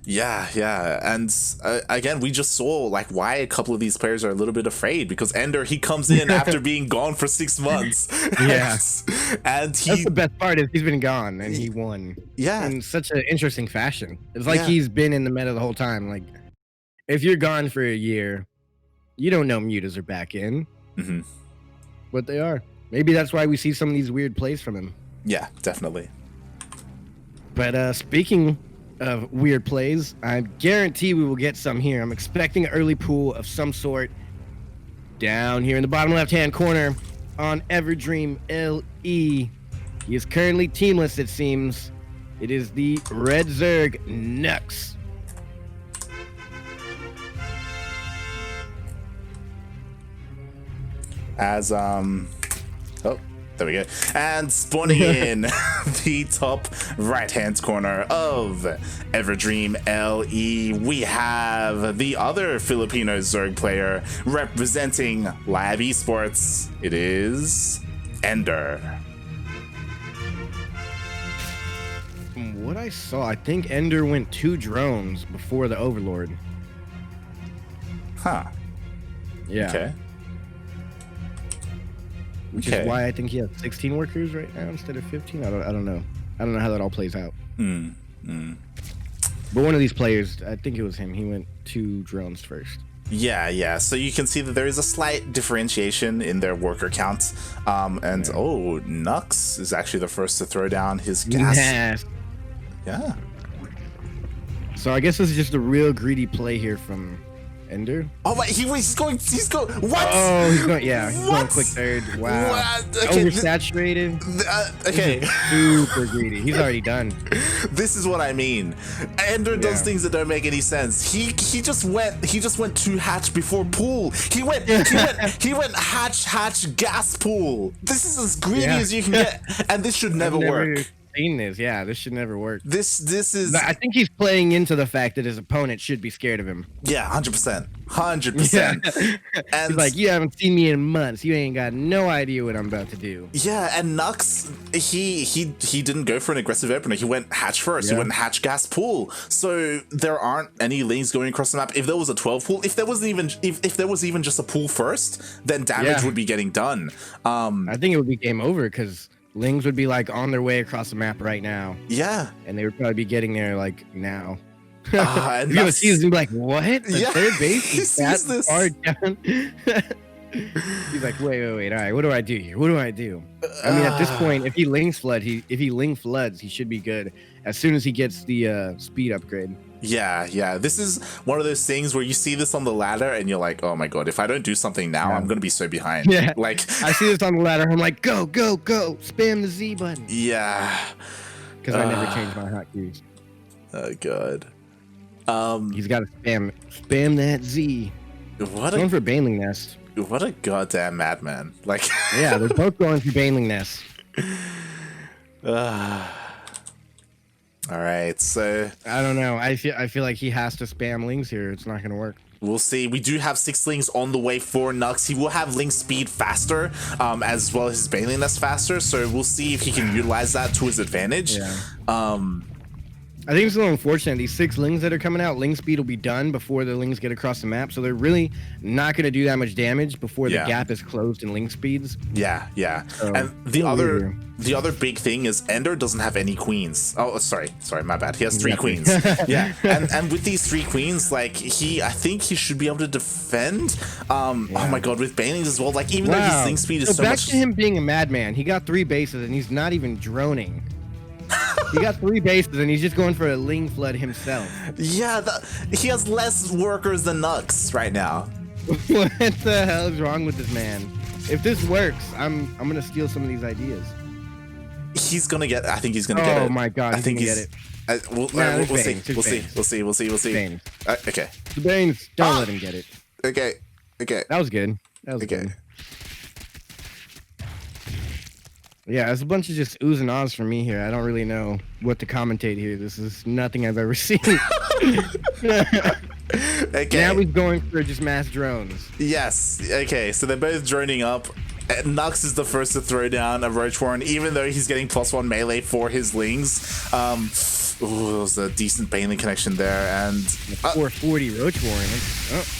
Yeah, and again, we just saw like why a couple of these players are a little bit afraid, because EnDerr, he comes in after being gone for 6 months. Yeah, and that's the best part is he's been gone and he won. Yeah, in such an interesting fashion. It's like yeah. he's been in the meta the whole time. Like, if you're gone for a year, you don't know mutas are back in, but they are. Maybe that's why we see some of these weird plays from him. Yeah, definitely. But speaking of weird plays, I guarantee we will get some here. I'm expecting an early pool of some sort down here in the bottom left-hand corner on EnDerr LE. He is currently teamless, it seems. It is the Red Zerg Nuks. As oh, there we go. And spawning in the top right-hand corner of EnDerr LE, we have the other Filipino Zerg player representing Live Esports. It is EnDerr. From what I saw, I think EnDerr went 2 drones before the Overlord. Huh. Yeah. Okay. Which is why I think he has 16 workers right now instead of 15. I don't know. I don't know how that all plays out. But one of these players, I think it was him, he went 2 drones first. Yeah. So you can see that there is a slight differentiation in their worker count. And oh, Nuks is actually the first to throw down his gas. Yes. Yeah. So I guess this is just a real greedy play here from EnDerr. Oh my, he's going, what? Oh, he's going quick third. Wow. What? Okay, oversaturated. Okay. Super greedy. He's already done. This is what I mean. EnDerr does things that don't make any sense. He just went to hatch before pool. He went hatch gas pool. This is as greedy as you can get, and this should never work. Seen this. Yeah, this should never work. This is. I think he's playing into the fact that his opponent should be scared of him. Yeah, 100%. And he's like, you haven't seen me in months. You ain't got no idea what I'm about to do. Yeah, and Nuks, he didn't go for an aggressive opener. He went hatch first. He went hatch gas pool. So there aren't any lanes going across the map. If there was a 12 pool, if there was even just a pool first, then damage would be getting done. I think it would be game over because Lings would be like on their way across the map right now. Yeah. And they would probably be getting there like now. And you're gonna see this and be like, what? The third base is that far down? He's like, wait. All right, what do I do here? What do I do? I mean, at this point, if he Ling floods, he should be good as soon as he gets the speed upgrade. Yeah. This is one of those things where you see this on the ladder and you're like, oh my god, if I don't do something now, I'm gonna be so behind. Yeah. Like I see this on the ladder, I'm like, go, spam the Z button. Yeah. Because I never changed my hotkeys. Oh god. He's got to spam that Z. Going for Baneling Nest. What a goddamn madman! Like, yeah, they're both going for Baneling Nest. All right, so I don't know. I feel like he has to spam Lings here. It's not gonna work. We'll see. We do have 6 Lings on the way for Nuks. He will have Ling speed faster, as well as his Baneling Nest faster. So we'll see if he can utilize that to his advantage. Yeah. I think it's a little unfortunate. These 6 Lings that are coming out, Ling speed will be done before the Lings get across the map. So they're really not going to do that much damage before the gap is closed in Ling speeds. Yeah. So, and the other big thing is EnDerr doesn't have any queens. Oh, sorry, my bad. He has 3 queens. Yeah, and with these 3 queens, like I think he should be able to defend. Oh my god, with Banelings as well. Like even though his Ling speed is so back much. To him being a madman, he got 3 bases and he's not even droning. He got 3 bases and he's just going for a Ling flood himself. Yeah, he has less workers than Nuks right now. What the hell is wrong with this man? If this works, I'm gonna steal some of these ideas. He's gonna get. I think he's gonna get it. Oh my god! I think he's gonna get it. We'll see. Okay. The Banes, don't let him get it. Okay. That was good. Good. Yeah, it's a bunch of just oohs and ahs for me here. I don't really know what to commentate here. This is nothing I've ever seen. Okay. Now he's going for just mass drones. Yes. Okay. So they're both droning up. Nuks is the first to throw down a Roach Warren, even though he's getting +1 melee for his Lings. Ooh, there was a decent Baneling connection there, and 440 Roach Warren.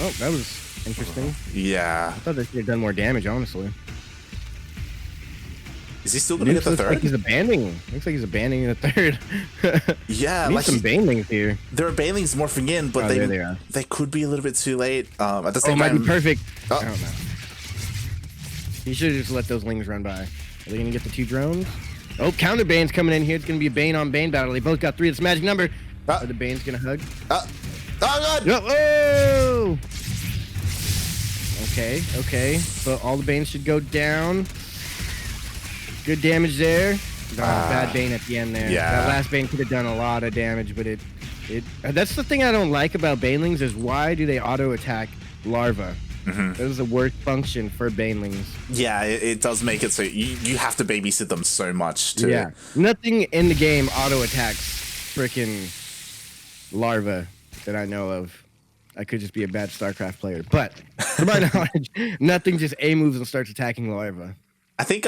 Oh, that was interesting. Yeah. I thought they should have done more damage, honestly. Is he still gonna get the looks third? like he's abandoning. Looks like he's abandoning the third. Yeah, Need like some Banelings here. there are Banelings morphing in, but there they are. they could be a little bit too late. At the same might time, be perfect. Oh. I don't know. He should have just let those lings run by. Are they gonna get the 2 drones? Oh, counter Bane's coming in here. It's gonna be a Bane on Bane battle. They both got 3. It's a magic number. Are the Bane's gonna hug? oh god! Oh! Okay. So all the Banes should go down. Good damage there. Bad Bane at the end there. Yeah. That last Bane could have done a lot of damage, but it that's the thing I don't like about Banelings is why do they auto attack larva? That is the worst function for Banelings. Yeah, it does make it so you have to babysit them so much to. Yeah. Nothing in the game auto attacks freaking larva that I know of. I could just be a bad StarCraft player, but to my knowledge, nothing just A moves and starts attacking larva. I think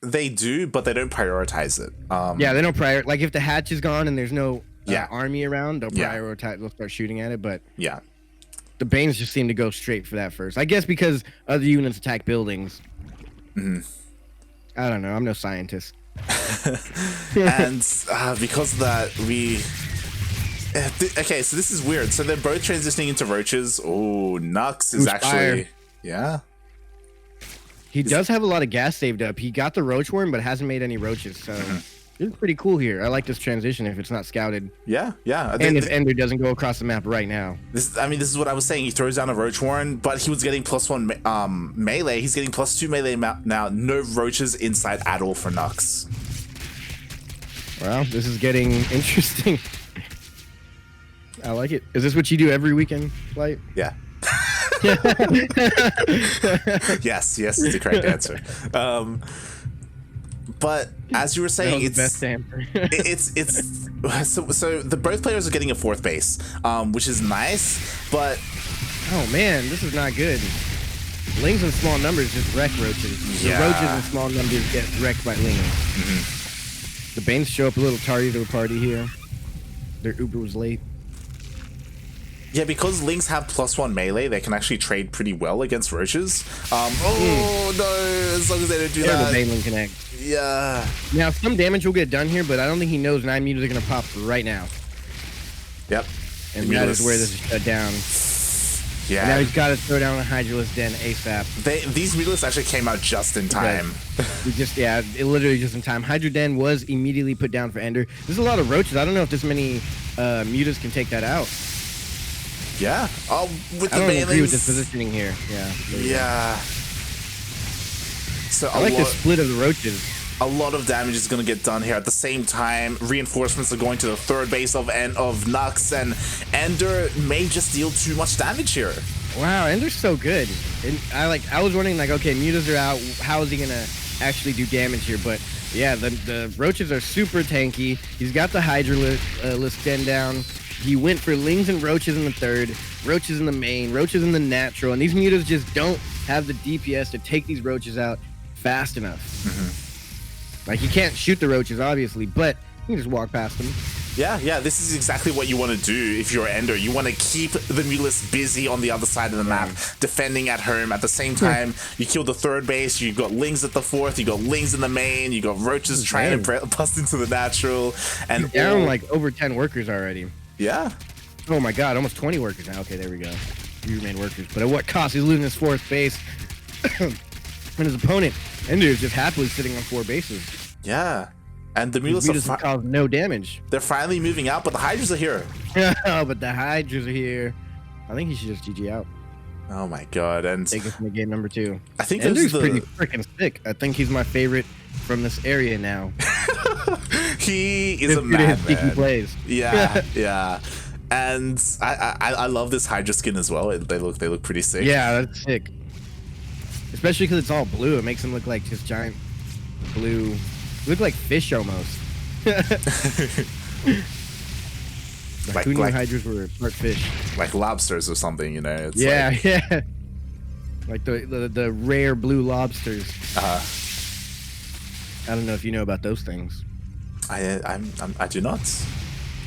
they do, but they don't prioritize it. Yeah, they don't prioritize. Like if the hatch is gone and there's no Yeah. army around, they'll Yeah. prioritize. They'll start shooting at it. But Yeah. the Banes just seem to go straight for that first. I guess because other units attack buildings. I don't know. I'm no scientist. And because of that, okay, so this is weird. So they're both transitioning into roaches. Oh, Nuks is Who's actually fire? yeah. He does have a lot of gas saved up. He got the roach worm, but hasn't made any roaches. So it's pretty cool here. I like this transition if it's not scouted. Yeah. I And think if EnDerr doesn't go across the map right now. this is what I was saying. He throws down a roach warren, but he was getting +1 melee. He's getting +2 melee now. No roaches inside at all for Nuks. Well, this is getting interesting. I like it. Is this what you do every weekend, Light? Yeah. yes, is the correct answer. But as you were saying, That was the best answer. so the both players are getting a 4th base, which is nice, but Oh man, this is not good. Lings in small numbers just wreck roaches. Yeah. The roaches in small numbers get wrecked by lings. The Banes show up a little tardy to the party here. Their Uber was late. yeah, because lings have +1 melee, they can actually trade pretty well against roaches. No, as long as they don't do They're that. the Baneling connect. Yeah. Now, some damage will get done here, but I don't think he knows 9 meters are going to pop right now. Yep. And that is where this is shut down. Yeah. And now he's got to throw down a Hydralisk Den ASAP. These mutalists actually came out just in time. It literally just in time. Hydra Den was immediately put down for EnDerr. There's a lot of roaches. I don't know if this many mutas can take that out. Yeah. Oh, with the I don't Banelings. agree with this positioning here. Yeah. Yeah. So I like the split of the roaches. a lot of damage is going to get done here. At the same time, reinforcements are going to the 3rd base of Nuks, and EnDerr may just deal too much damage here. Wow, EnDerr's so good. And I was wondering like, okay, mutas are out. How is he gonna actually do damage here? But yeah, the roaches are super tanky. He's got the Hydralisk Den down. He went for lings and roaches in the 3rd, roaches in the main, roaches in the natural, and these mutas just don't have the DPS to take these roaches out fast enough. Like, you can't shoot the roaches, obviously, but you can just walk past them. Yeah, this is exactly what you want to do if you're EnDerr. You want to keep the mutalists busy on the other side of the map, defending at home. At the same time, you kill the 3rd base, you got lings at the 4th, you got lings in the main, you got roaches trying to bust into the natural. And down like over 10 workers already. Yeah. Oh my god, almost 20 workers now. Okay, there we go. 3 remain workers. But at what cost? He's losing his 4th base. And his opponent, EnDerr, is just happily sitting on 4 bases. Yeah. And the Mutas mutalists cause no damage. they're finally moving out, but the Hydras are here. Oh, but the Hydras are here. I think he should just GG out. Oh my god. And Take it from the game number 2. I think EnDerr's those are pretty freaking sick. I think he's my favorite from this area now. he is a Due to his peaky madman. plays. Yeah. And I love this Hydra skin as well. They look pretty sick. Yeah, that's sick. Especially because it's all blue. It makes them look like just giant blue. Look like fish almost. Like, who knew Hydras were part fish? Like lobsters or something, you know? It's Yeah. Like the rare blue lobsters. I don't know if you know about those things. I do not.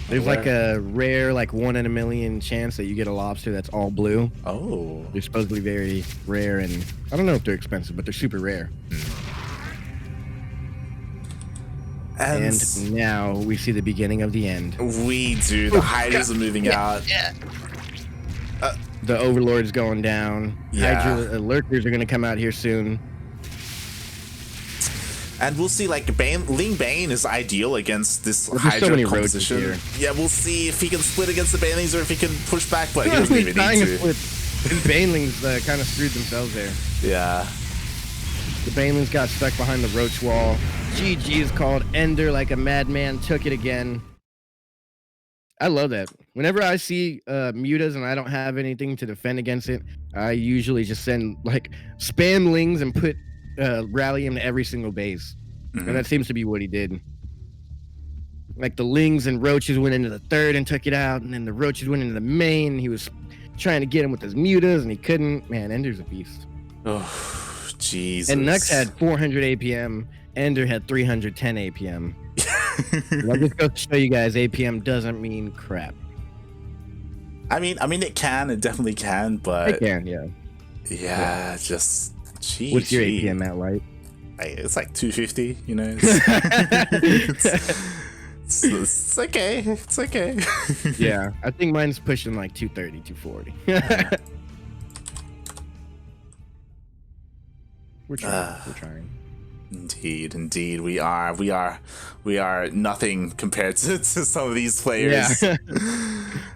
There's like a rare, like 1 in a million chance that you get a lobster that's all blue. Oh. They're supposedly very rare, and I don't know if they're expensive, but they're super rare. And now we see the beginning of the end. We do. The hydras are moving out. Yeah. The Overlord's going down. Yeah. Hydra lurkers are going to come out here soon. And we'll see, like, Ling Bane is ideal against this Hydra so many composition. Here. Yeah, we'll see if he can split against the Banelings or if he can push back, but he doesn't even need to. The Banelings kind of screwed themselves there. Yeah. The Banelings got stuck behind the roach wall. GG is called. EnDerr, like a madman, took it again. I love that. Whenever I see mutas and I don't have anything to defend against it, I usually just send, like, spam lings and put rally him to every single base. And that seems to be what he did. Like, the lings and roaches went into the third and took it out, and then the roaches went into the main. He was trying to get him with his mutas, and he couldn't. Man, EnDerr's a beast. Oh, Jesus. And Nuks had 400 APM. EnDerr had 310 APM. That just goes to show you guys, APM doesn't mean crap. I mean, it definitely can, but It can, yeah. Yeah, just gee. What's your APM at, Light? It's like 250, you know. It's okay. It's okay. Yeah, I think mine's pushing like 230, 240. We're trying. Indeed, we are nothing compared to some of these players. Yeah,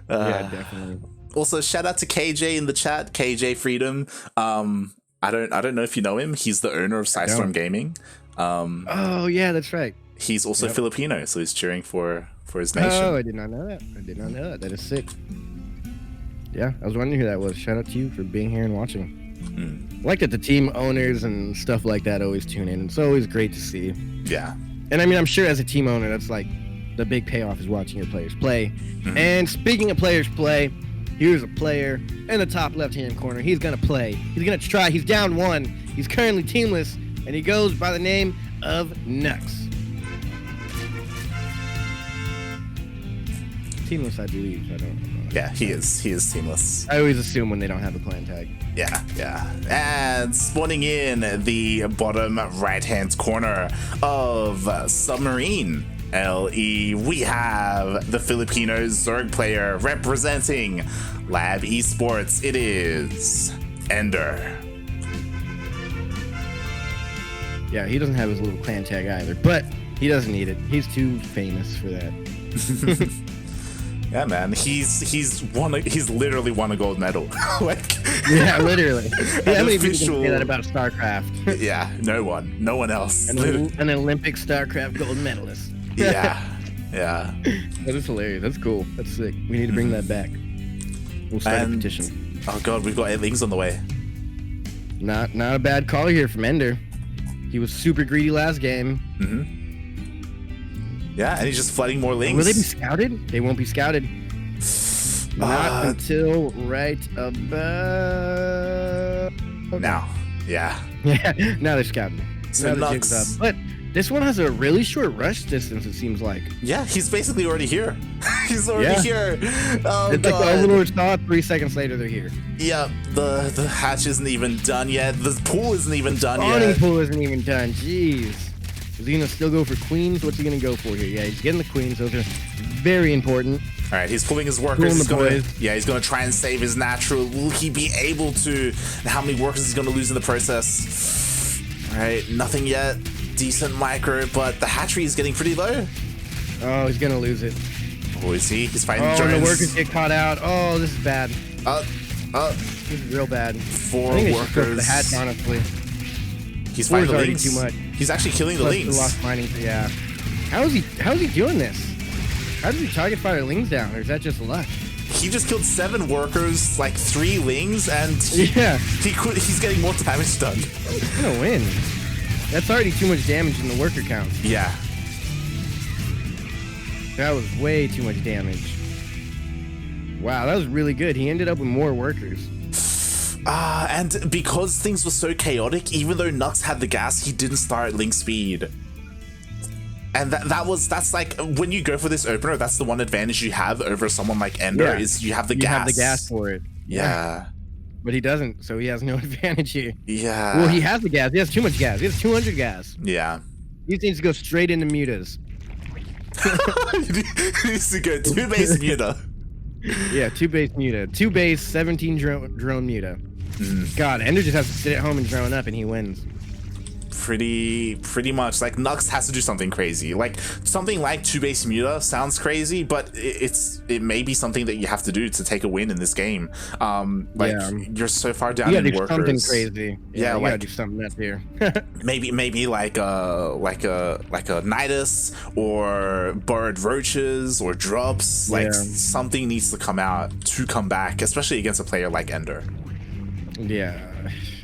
yeah, definitely. Also, shout out to KJ in the chat, KJ Freedom. I don't know if you know him. He's the owner of Psystorm Gaming. Oh yeah, that's right. He's also Filipino, so he's cheering for his nation. Oh, I did not know that. That is sick. Yeah, I was wondering who that was. Shout out to you for being here and watching. I like that the team owners and stuff like that always tune in. It's always great to see. Yeah. And I mean, I'm sure as a team owner, that's like the big payoff is watching your players play. And speaking of players play, here's a player in the top left-hand corner. He's going to play. He's going to try. He's down 1. He's currently teamless, and he goes by the name of Nuks. Teamless, I believe. I don't know. Yeah, he is teamless. I always assume when they don't have a clan tag. Yeah. And spawning in the bottom right-hand corner of Submarine LE, we have the Filipino Zerg player representing Lab Esports. It is EnDerr. Yeah, he doesn't have his little clan tag either, but he doesn't need it. He's too famous for that. Yeah, man, he's literally won a gold medal. Like, yeah, literally. Yeah, how many people can say that about StarCraft? Yeah, no one else. An Olympic StarCraft gold medalist. Yeah. That is hilarious. That's cool. That's sick. We need to bring that back. We'll start a petition. Oh god, we've got 8 lings on the way. Not a bad call here from EnDerr. He was super greedy last game. Yeah, and he's just flooding more lings. Will they be scouted? They won't be scouted. Not until right about now. Yeah. Yeah, now they're scouted. So now Nuks. up. But this one has a really short rush distance, it seems like. Yeah, he's basically already here. He's already here. Oh, it's god. like the Overlord's thought, 3 seconds later they're here. Yeah, the hatch isn't even done yet. The pool isn't even done yet. The spawning pool isn't even done. Jeez. Is he gonna still go for queens? What's he gonna go for here? Yeah, he's getting the queens. Those are very important. All right, he's pulling his workers. He's gonna try and save his natural. Will he be able to? How many workers is he gonna lose in the process? All right, nothing yet. Decent micro, but the hatchery is getting pretty low. Oh, he's gonna lose it. Oh, is he? He's fighting drones. Oh, the workers get caught out. Oh, this is bad. This is real bad. 4 workers. Go for the hatch, honestly. He's fighting the already lings. Too much. He's actually killing the lings. Lost mining. Yeah. How is he doing this? How does he target fire lings down, or is that just luck? He just killed 7 workers, like 3 lings, and he's getting more damage done. He's gonna win. That's already too much damage in the worker count. Yeah. That was way too much damage. Wow, that was really good. He ended up with more workers. And because things were so chaotic, even though Nuks had the gas, he didn't start at link speed. And that's like when you go for this opener, that's the one advantage you have over someone like EnDerr is you have the gas. You have the gas for it. Yeah. But he doesn't, so he has no advantage here. Yeah. Well, he has the gas. He has too much gas. He has 200 gas. Yeah. He needs to go straight into mutas. He needs to go 2 base muta. Yeah, 2 base muta. 2 base, 17 drone muta. God, EnDerr just has to sit at home and drone up, and he wins. Pretty much. Like Nuks has to do something crazy. Like something like 2 base muta sounds crazy, but it may be something that you have to do to take a win in this game. You're so far down in workers. Something crazy. Yeah, you like, gotta do something up here. maybe like a Nidus or borrowed roaches or drops. Like something needs to come back, especially against a player like EnDerr. Yeah,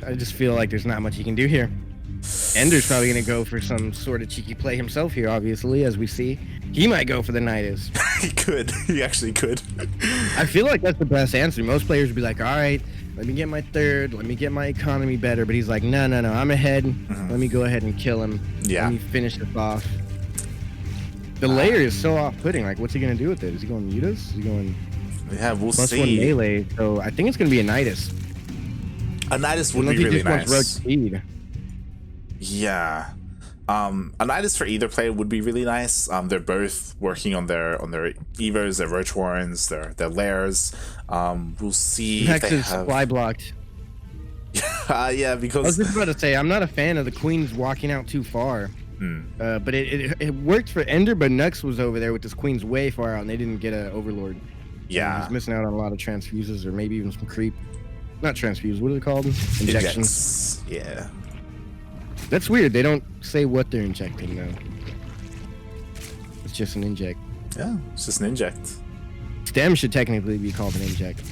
I just feel like there's not much he can do here. EnDerr's probably going to go for some sort of cheeky play himself here, obviously, as we see. He might go for the Nidus. He could. He actually could. I feel like that's the best answer. Most players would be like, all right, let me get my third, let me get my economy better. But he's like, no, I'm ahead. Let me go ahead and kill him. Yeah. Let me finish this off. The layer is so off-putting. Like, what's he going to do with it? Is he going mutas? Is he going Yeah, we'll plus see. 1 melee? So I think it's going to be a Nidus. A Nidus would be really nice. Roach speed. Yeah. A Nidus for either player would be really nice. They're both working on their Evos, their Roach Warrens, their lairs. We'll see Hex if they is have... fly blocked. Yeah, because... I was just about to say, I'm not a fan of the queens walking out too far. But it worked for EnDerr, but Nuks was over there with his queens way far out, and they didn't get an overlord. Yeah. He's missing out on a lot of transfuses, or maybe even some creep. Not transfuse, what are they called? Injections. Yeah. That's weird. They don't say what they're injecting, though. It's just an inject. Yeah, it's just an inject. Stem should technically be called an inject.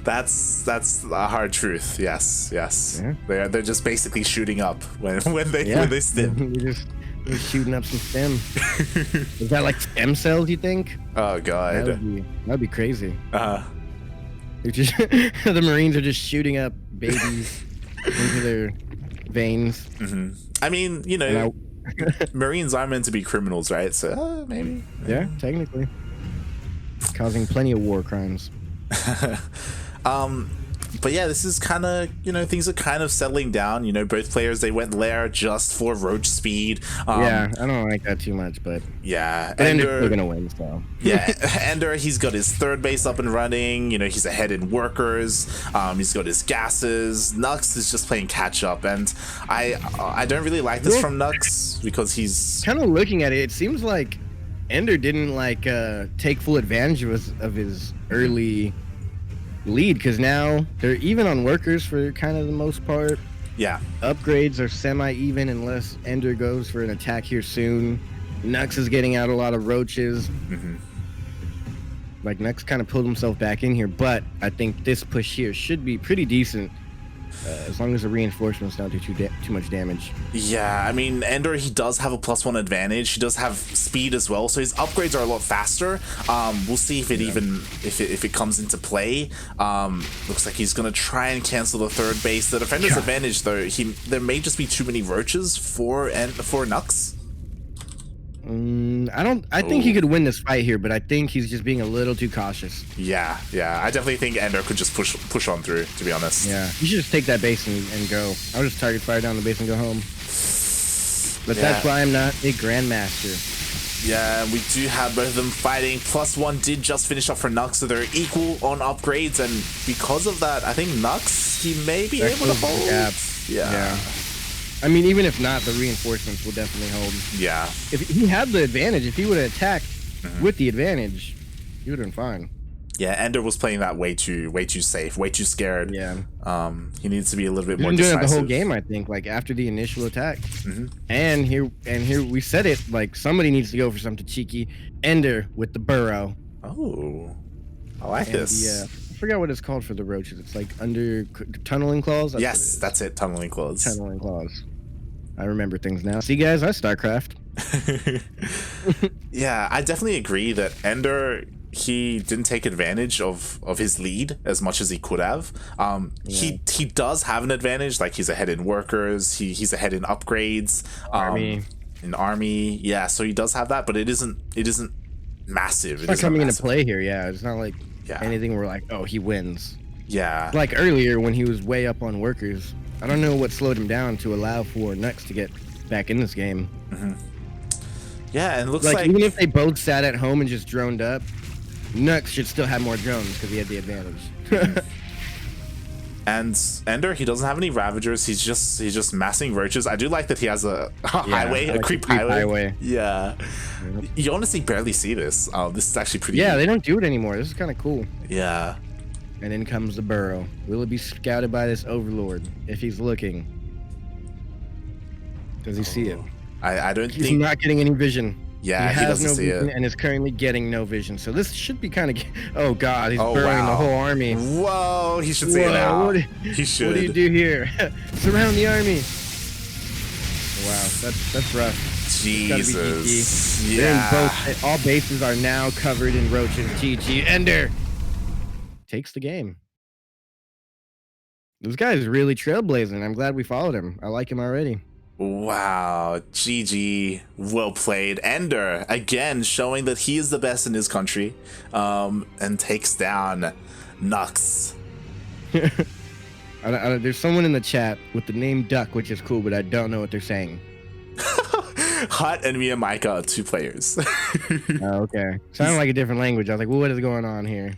That's a hard truth. Yes. Yeah. They're just basically shooting up when they stem. You're just shooting up some stem. Is that like stem cells, you think? Oh god. That'd be crazy. They're just the Marines are just shooting up babies into their veins. I mean, you know, Marines are meant to be criminals, right? So maybe. Yeah, technically. Causing plenty of war crimes. But yeah, this is kind of, you know, things are kind of settling down. You know, both players, they went lair just for roach speed. Yeah, I don't like that too much, but yeah, but EnDerr's still gonna win, so. Yeah, EnDerr, he's got his third base up and running. You know, he's ahead in workers. He's got his gases. Nuks is just playing catch up, and I don't really like this from Nuks because he's kind of looking at it. It seems like EnDerr didn't like take full advantage of his early lead, because now they're even on workers for kind of the most part. Yeah, upgrades are semi-even unless EnDerr goes for an attack here soon. Nuks is getting out a lot of roaches. Like Nuks kind of pulled himself back in here, but I think this push here should be pretty decent as long as the reinforcements don't do too much damage. Yeah, I mean, EnDerr, he does have a +1 advantage. He does have speed as well, so his upgrades are a lot faster. We'll see if it if it comes into play. Looks like he's gonna try and cancel the third base. The defender's advantage, though, there may just be too many roaches for Nuks. I think he could win this fight here, but I think he's just being a little too cautious. Yeah, I definitely think EnDerr could just push on through, to be honest. Yeah, you should just take that base and go. I'll just target fire down the base and go home. But that's why I'm not a grandmaster. Yeah, we do have both of them fighting. +1 did just finish up for Nuks, so they're equal on upgrades, and because of that, I think Nuks, he may be able to hold. Yeah. I mean, even if not, the reinforcements will definitely hold. Yeah. If he had the advantage, if he would have attacked with the advantage, he would have been fine. Yeah, EnDerr was playing that way too safe, way too scared. Yeah. He needs to be a little bit more decisive. Doing it the whole game, I think, like after the initial attack. And here we said it, like somebody needs to go for something cheeky. EnDerr with the burrow. Oh, I like this. Yeah. I forgot what it's called for the roaches. It's like under tunneling claws. Yes, that's it. Tunneling claws. Tunneling claws. I remember things now. See, guys, I StarCraft. Yeah, I definitely agree that EnDerr, he didn't take advantage of his lead as much as he could have. He does have an advantage, like he's ahead in workers, he's ahead in upgrades. Army. an army. Yeah, so he does have that, but it isn't massive. It's not coming into play here. Yeah, it's not like Yeah. anything where like, oh, he wins. Yeah. Like earlier when he was way up on workers. I don't know what slowed him down to allow for Nuks to get back in this game. Yeah, and it looks Like like even if they both sat at home and just droned up, Nuks should still have more drones because he had the advantage. and EnDerr, he doesn't have any Ravagers. He's just massing roaches. I do like that he has a highway, like a creep highway. Yeah. You honestly barely see this. This is actually pretty. Yeah, they don't do it anymore. This is kind of cool. Yeah. And in comes the burrow. Will it be scouted by this overlord if he's looking? Does he see it? I don't He's think. not getting any vision. Yeah, he he has doesn't no see vision it. and is currently getting no vision. So this should be kind of. Oh God, he's Oh, burrowing the wow. whole army. Whoa, he should see it now. He should. What do you do here? Surround the army. Wow, that's rough. Jesus. They're in Yeah. both. All bases are now covered in roaches. GG. EnDerr takes the game. This guy is really trailblazing. I'm glad we followed him. I like him already. Wow, GG, well played. EnDerr again showing that he is the best in his country, and takes down Nuks. There's someone in the chat with the name Duck, which is cool, but I don't know what they're saying. Hut and Mia Micah are 2 players. Oh, okay. Sounded like a different language. I was like, well, what is going on here?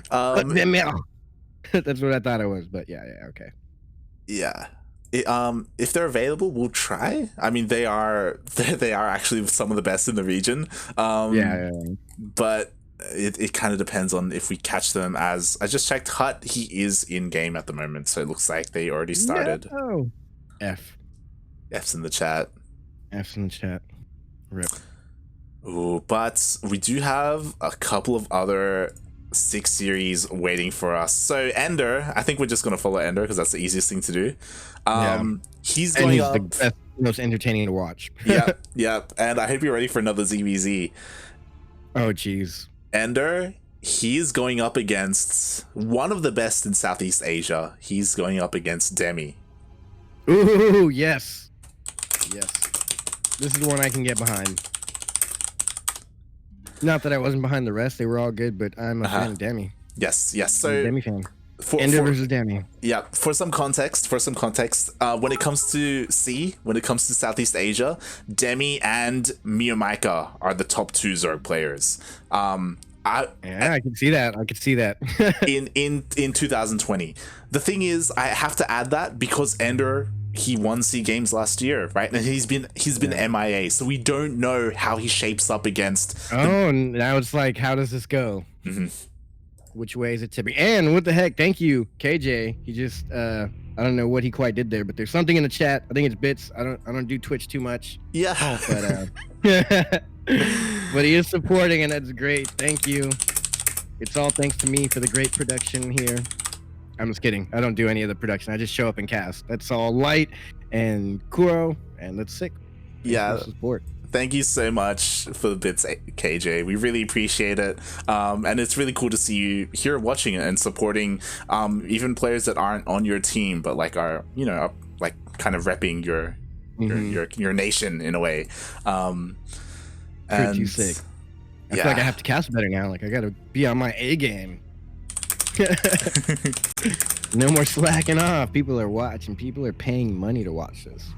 That's what I thought it was, but yeah, okay. Yeah. If they're available, we'll try. I mean, they are actually some of the best in the region. Yeah. But it kind of depends on if we catch them. As I just checked, Hut, he is in game at the moment, so it looks like they already started. No. F's in the chat. F's in the chat. Rip. Ooh, but we do have a couple of other 6 series waiting for us. So EnDerr, I think we're just gonna follow EnDerr because that's the easiest thing to do. He's going he's up. the best, most entertaining to watch. Yep. And I hope you're ready for another ZvZ. Oh, jeez. EnDerr, he's going up against one of the best in Southeast Asia. He's going up against Demi. Ooh, yes. This is the one I can get behind. Not that I wasn't behind the rest; they were all good, but I'm a fan of Demi. Yes. So I'm a Demi fan. EnDerr versus Demi. Yeah, for some context, when it comes to when it comes to Southeast Asia, Demi and Mia Micah are the top 2 Zerg players. I can see that. in 2020. The thing is, I have to add that because EnDerr, he won SEA Games last year, right? And he's been MIA, so we don't know how he shapes up against. And now it's like, how does this go? Which way is it tipping? And what the heck? Thank you, KJ. He just I don't know what he quite did there, but there's something in the chat. I think it's bits. I don't do Twitch too much. Yeah. But but he is supporting, and that's great. Thank you. It's all thanks to me for the great production here. I'm just kidding. I don't do any of the production. I just show up and cast. That's all Light and Kuro, and that's sick. Yeah. Support. Thank you so much for the bits, KJ. We really appreciate it. And it's really cool to see you here watching it and supporting even players that aren't on your team, but like are, like kind of repping your nation in a way. Pretty sick. I feel like I have to cast better now. Like I gotta be on my A game. No more slacking off. People are watching. People are paying money to watch this.